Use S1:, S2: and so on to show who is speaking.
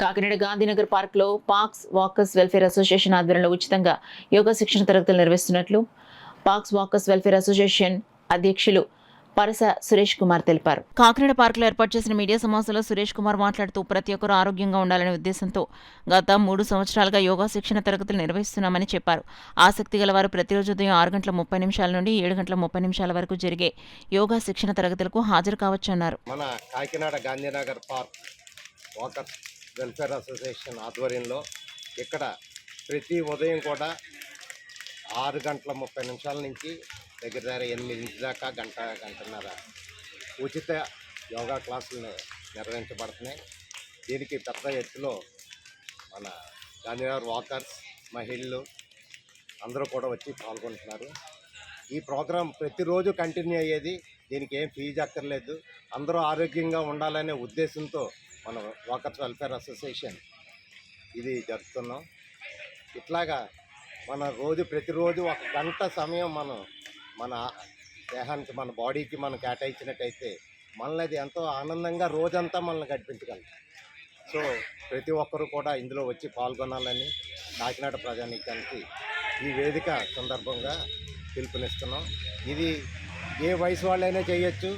S1: కాకినాడ గాంధీనగర్ పార్క్లో parks walkers welfare association ఆధ్వర్యంలో ఉచితంగా యోగా శిక్షణ తరగతులు నిర్వహిస్తున్నట్లు పార్క్స్ వాకర్స్ వెల్ఫేర్ అసోసియేషన్ అధ్యక్షులు పరస సురేష్ కుమార్ తెలిపారు. కాకినాడ పార్కులో ఏర్పాటు చేసిన మీడియా సమావేశంలో సురేష్ కుమార్ మాట్లాడుతూ ప్రతి ఒక్కరూ ఆరోగ్యంగా ఉండాలనే ఉద్దేశంతో గత 3 సంవత్సరాలుగా యోగా శిక్షణ తరగతులు నిర్వహిస్తున్నామని చెప్పారు. ఆసక్తి గల వారు ప్రతిరోజు ఉదయం 6:30 నుండి 7:30 వరకు జరిగే యోగా శిక్షణ తరగతులకు హాజరు కావచ్చన్నారు.
S2: మన Kakinada Gandhinagar park walkers welfare association ఆధ్వర్యంలో ఇక్కడ ప్రతి ఉదయం కూడా 6:30 నుంచి దగ్గర 8 దాకా గంటన్నర ఉచిత యోగా క్లాసులు నిర్వహించబడుతున్నాయి. దీనికి పెద్ద ఎత్తులో మన గాంధీనగర్ వాకర్స్ మహిళలు అందరూ కూడా వచ్చి పాల్గొంటున్నారు. ఈ ప్రోగ్రాం ప్రతిరోజు కంటిన్యూ అయ్యేది. దీనికి ఏం ఫీజు అక్కర్లేదు. అందరూ ఆరోగ్యంగా ఉండాలనే ఉద్దేశంతో మన వాకర్స్ వెల్ఫేర్ అసోసియేషన్ ఇది జరుపుతున్నాం. ఇట్లాగా మన ప్రతిరోజు 1 గంట సమయం మన దేహానికి మన బాడీకి మనం కేటాయించినట్టయితే మనల్ని అది ఎంతో ఆనందంగా రోజంతా మనల్ని గడిపించగలం. సో ప్రతి ఒక్కరూ కూడా ఇందులో వచ్చి పాల్గొనాలని కాకినాడ ప్రజానీకానికి ఈ వేదిక సందర్భంగా పిలుపునిస్తున్నాం. ఇది ఏ వయసు వాళ్ళైనా చేయొచ్చు.